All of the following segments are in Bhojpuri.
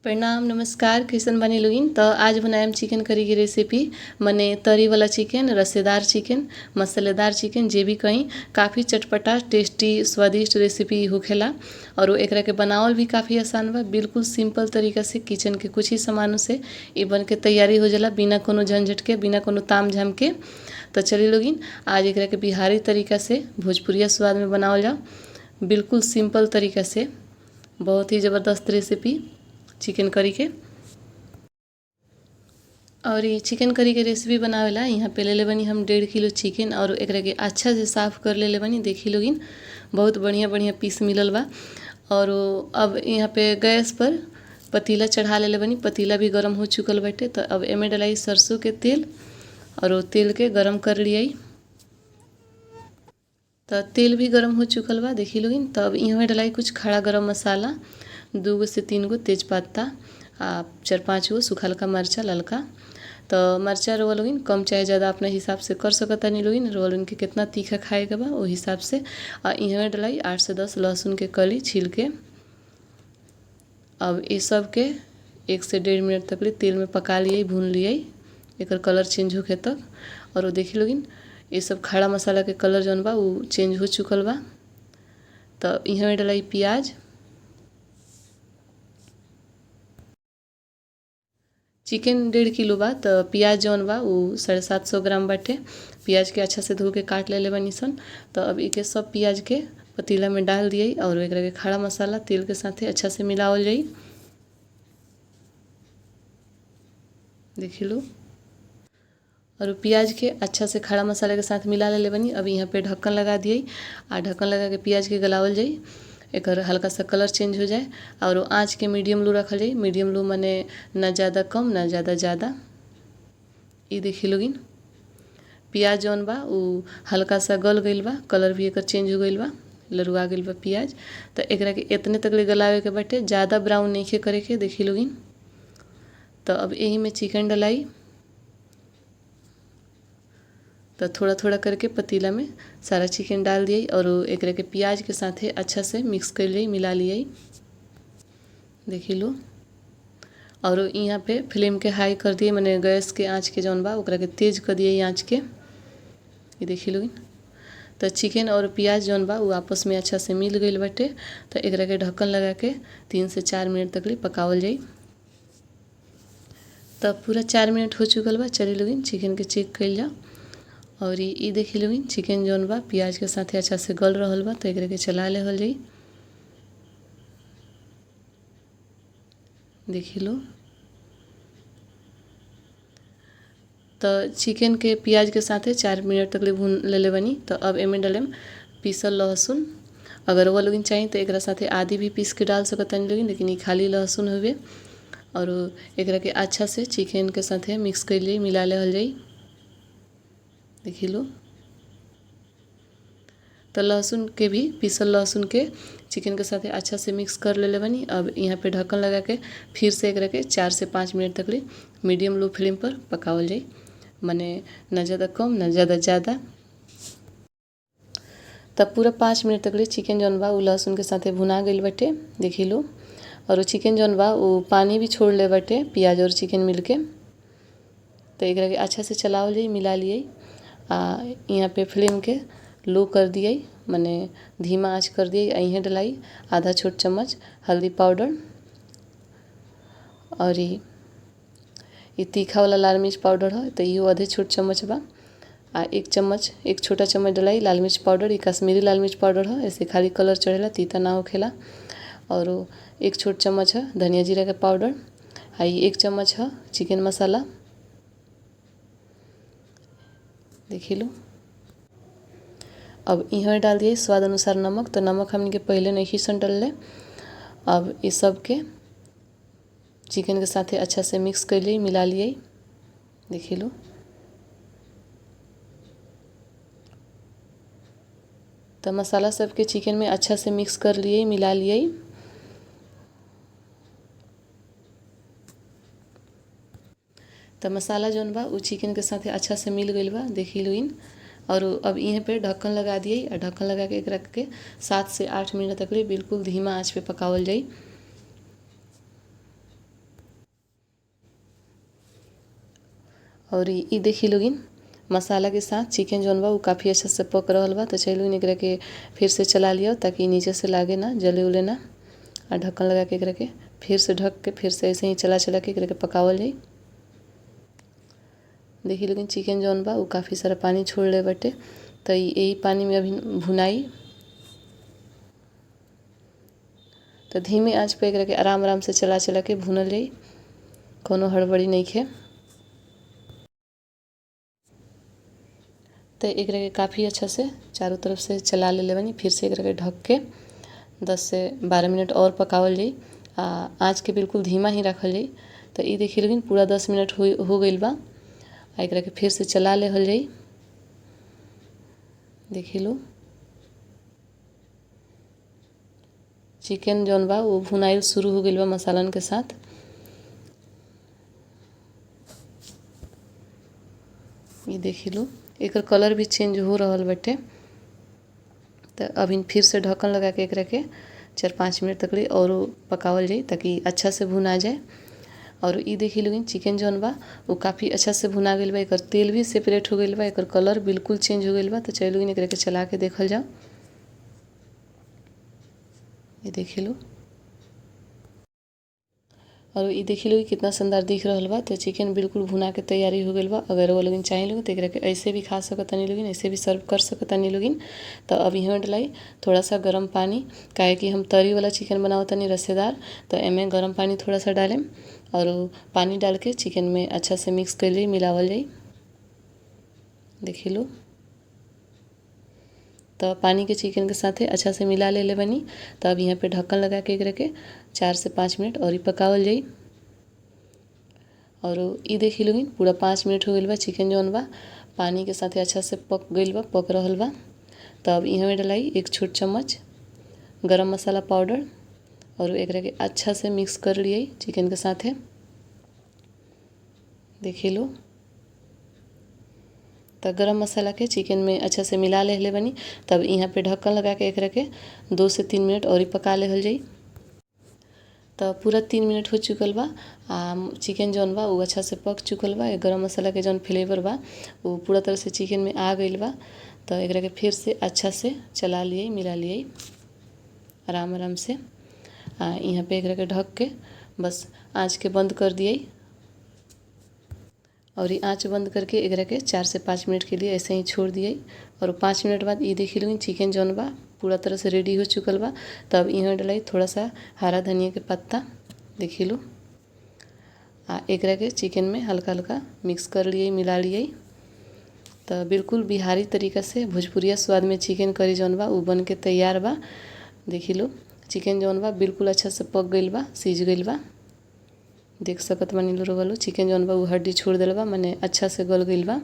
प्रणाम नमस्कार कैसन बनी लोगिन। तो आज बनाएम चिकन करी की रेसिपी। मने तरी वाला चिकन, रसेदार चिकन, मसालेदार चिकन, जे भी कहीं काफ़ी चटपटा टेस्टी स्वादिष्ट रेसिपी होखेला। और वो एकरा के बनावल भी काफ़ी आसान बा। बिल्कुल सिंपल तरीका से किचन के कुछ ही सामानों से ये बन के तैयारी हो जाला, बिना कोनो झंझट के, बिना कोनो ताम झाम के। तो चलिए लोगिन आज एकरा के बिहारी तरीका से भोजपुरिया स्वाद में बनावल जाओ, बिल्कुल सिंपल तरीका से। बहुत ही ज़बरदस्त रेसिपी चिकन करी के। और ये चिकन करी के रेसिपी बनावेला यहाँ पे ले ले बनी हम 1.5 किलो चिकन और एकरा के अच्छा से साफ़ कर ले बनी। देखी लोगिन बहुत बढ़िया बढ़िया पीस मिलल बा। और अब यहाँ पे गैस पर पतीला चढ़ा ले बनी। पतीला भी गरम हो चुकल बाटे। तो अब एमे डलाई सरसों के तेल और वो तेल के गरम कर लियाई। तो तेल भी गरम हो चुकल बा देखी लोगिन। तो अब यहाँ डलाई कुछ खड़ा गरम मसाला, 2 से 3 तेजपत्ता, 4-5 सूखा लका मरचा ललका। तो मरचा रोवा लोगिन कम चाहे ज़्यादा अपने हिसाब से कर सकता नहीं लोगिन। रोवा लोगिन के कितना तीखा खाएगा बा वो हिसाब से। यहाँ डलाई 8 से 10 लहसुन के कली छील के। अब ये सब के 1 से 1.5 मिनट तक तेल में पका लिए, भून लिए, एक कलर चेंज होके तक। और वो देखी लोगिन ये सब खड़ा मसाला के कलर जौन बा वो चेंज हो चुकल बा। तो यहाँ डलाई प्याज, चिकन 1.5 किलो बा। तो प्याज जौन बा वो 750 ग्राम बाटे। प्याज के अच्छा से धो के काट ले बनी सन। तो अब इके सब प्याज के पतीला में डाल दिए और एकरा के खड़ा मसाला तेल के साथे अच्छा से मिलावल जाई। देखी लो। और प्याज के अच्छा से खड़ा मसाले के साथ मिला ले बनी। अब यहाँ पे ढक्कन लगा दिए आ ढक्कन लगा के प्याज के गलावल जाई, एक हल्का सा कलर चेंज हो जाए। और आँच के मीडियम लो रखल जाए। मीडियम लो माने ना ज़्यादा कम ना ज़्यादा ज़्यादा। ये देखी लोगिन प्याज जौन बा वो हल्का सा गल गईल बा, कलर भी एक चेंज हो गईल बा, लरुआ गईल बा प्याज। तो एकरा के इतने तक ले गलावे के बाटे, ज़्यादा ब्राउन नहीं करे के। देखी लोगिन तो अब यही में चिकन डलाई। तो थोड़ा थोड़ा करके पतीला में सारा चिकन डाल दिए और एक के प्याज के साथे अच्छा से मिक्स कर लिए, मिला लिए। देखी लो। और यहाँ पे फ्लेम के हाई कर दिए, मैंने गैस के आँच के जौन बा ओकरा के तेज कर दिए आँच के। ये देखी लो। तो चिकन और प्याज जौन बा वो आपस में अच्छा से मिल गई बाटे। तो एक के ढक्कन लगा के 3 से 4 मिनट तक ले पकावल जाई। तब पूरा 4 मिनट हो चुकल बा। चलिए लोगिन चिकन के चेक कइल जाओ। और ये देखी लोगिन चिकन जौन बा प्याज के साथे अच्छा से गल रहल बा। तो एकरा के चला लेहल जाई। देखी लो। तो चिकन के प्याज के साथे 4 मिनट तक ले भून ले बनी। तो अब एमे डालेम पीसल लहसुन। अगर वो लोगिन चाहिए तो एकरा साथे आदि भी पीस के डाल सकता नहीं लोगिन, लेकिन ये खाली लहसुन हुए। और एकरा के अच्छा से चिकन के साथे मिक्स कर लिए, मिला लेहल जाई। देखी लो। तो लहसुन के भी, पीसल लहसुन के चिकन के साथ अच्छा से मिक्स कर ले बनी। अब यहाँ पे ढक्कन लगा के फिर से एक के 4 से 5 मिनट तक ले मीडियम लो फ्लेम पर पकावल जाए, माने ना ज़्यादा कम ना ज़्यादा ज़्यादा। तब पूरा 5 मिनट तक ले चिकन जौन बा वो लहसुन के साथे भुना गई बाटे। देखी लो। और वो चिकन जौन बा वो पानी भी छोड़ ले बाटे प्याज और चिकन मिल के। तो एक के अच्छा से चलावल जाए, मिला लिए। यहाँ पे फ्लेम के लो कर दिए, माने धीमा आंच कर दिए। यहाँ डलाई आधा छोट चम्मच हल्दी पाउडर। और ये तीखा वाला लाल मिर्च पाउडर है तो ये आधे छोट चम्मच बा। 1 चम्मच, 1 छोटा चम्मच डलाई लाल मिर्च पाउडर। ये कश्मीरी लाल मिर्च पाउडर है, ऐसे खाली कलर चढ़ेला, तीता ना होखेला। और 1 छोट चम्मच है धनिया जीरा का पाउडर। 1 चम्मच है चिकन मसाला। देखी लो। अब यहाँ डाल दिए स्वाद अनुसार नमक। तो नमक हमने के पहले नहीं सन डाले। अब ये सब के चिकन के साथ अच्छा से मिक्स कर लिए, मिला लिए। देखी लो। तो मसाला सब के चिकन में अच्छा से मिक्स कर लिए, मिला लिए। तो मसाला जौन बा वो चिकन के साथ अच्छा से मिल गई बा। देखी लो इन। और अब यहाँ पे ढक्कन लगा दिए और ढक्कन लगा के एक रख के 7 से 8 मिनट तक ले बिल्कुल धीमा आंच पे पकावल जाई। और ई देखी लोगिन मसाला के साथ चिकन जौन बा उ काफ़ी अच्छा से पक रहल बा। तो चलिए एकरा के फिर से चला लियो ताकि नीचे से लागे ना, जले उले ना। आ ढक्कन लगा के एकरा के फिर से ढक के फिर से ऐसे ही चला चला के एकरा के पकावल जाई। देखी लोगिन चिकन जौन बा उ काफ़ी सारा पानी छोड़ ले बाटे। तो यही पानी में अभी भुनाई। तो धीमे आंच पे एकरा के आराम आराम से चला चला के भूनल जाई, कोनो हड़बड़ी नइखे। तो एकरा के काफ़ी अच्छा से चारों तरफ से चला ले बानी। फिर से एकरा के ढक के 10 से 12 मिनट और पकावल जाई। आँच के बिल्कुल धीमा ही रखल जाई। तो ई देखी लोगिन पूरा 10 मिनट हो गइल बा। एकरा के फिर से चला लेहल जाई। देखी लो चिकन जौन बा वो भुनाइल शुरू हो गइल बा मसालन के साथ। ये देखी लो एकर कलर भी चेंज हो रहल बाटे। तो अभी फिर से ढक्कन लगा के एकरा के 4-5 मिनट तक और पकावल जाई ताकि अच्छा से भुना जाए। और ई देखी लोगिन चिकन जौन बा वो काफ़ी अच्छा से भुना गइल बा। एकर तेल भी सेपरेट हो गइल बा, एकर कलर बिल्कुल चेंज हो गइल बा। तो चलिए लोगिन एकरा के चला के देखल जाओ। ये देखी लो और ई देखी लो कितना शानदार दिख रहल बा। तो चिकन बिल्कुल भुना के तैयारी हो गइल बा। अगर वो लोगिन चाहे लोगिन तो एकरा के ऐसे भी खा सकतानी लोगिन, ऐसे भी सर्व कर सकतानी लोगिन। तो अभी हम डलाई थोड़ा सा गर्म पानी, काहे कि हम तरी वाला चिकन बनावतानी रसेदार। तो एमे गर्म पानी थोड़ा सा डालेम और पानी डाल के चिकन में अच्छा से मिक्स कर जाई, मिलावल जाई। देखी लो तो पानी के चिकन के साथे अच्छा से मिला ले बानी। तो अब यहाँ पे ढक्कन लगा के एकरा के 4 से 5 मिनट और ही पकावल जाई। और ई देखी लोगिन पूरा 5 मिनट हो गइल बा। चिकन जौन बा पानी के साथे अच्छा से पक गइल बा, पक रहल बा। तो अब यहाँ में डलाई 1 छोट चम्मच गरम मसाला पाउडर और एकरा के अच्छा से मिक्स कर लिये चिकन के साथे। देखी लो तो गरम मसाला के चिकन में अच्छा से मिला ले बानी। तब यहाँ पे ढक्कन लगा के एकरा के 2 से 3 मिनट और ही पका लेहल जाई। तो पूरा 3 मिनट हो चुकल बा। चिकन जौन बा वो अच्छा से पक चुकल बा। गरम मसाला के जौन फ्लेवर बा वो पूरा तरह से चिकन में आ गइल बा। तो एकरा के फिर से अच्छा से चला लिए, मिला लिए आराम आराम से। यहाँ पे एकरा के ढक के बस आँच के बंद कर दिए। और ये आँच बंद करके एकरा के 4 से 5 मिनट के लिए ऐसे ही छोड़ दिए। और 5 मिनट बाद ये देखी लोगिन चिकन जौन बा पूरा तरह से रेडी हो चुकल बा। तब यहाँ डलाई थोड़ा सा हरा धनिया के पत्ता। देखी लो एकरा के चिकन में हल्का हल्का मिक्स कर लिए, मिला लिए। तो बिल्कुल बिहारी तरीका से भोजपुरिया स्वाद में चिकन करी जौन बा उ बन के तैयार बा। देखी लो चिकन जौन बा बिल्कुल अच्छा से पक गइल बा, सीझ गइल बा। देख सकत बानी लोग चिकन जौन बा उ हड्डी छोड़ देल बा, माने अच्छा से गल गइल बा।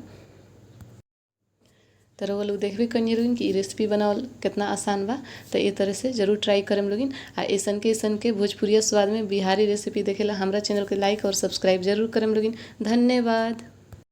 तो रउआ लोग देखबे करिए लोगिन कि रेसिपी बनावल कितना आसान बा। तो ये तरह से जरूर ट्राई करम लोगिन। ऐसन के भोजपुरिया स्वाद में बिहारी रेसिपी देखेला हमरा चैनल के लाइक और सब्सक्राइब जरूर करम लोगिन। धन्यवाद।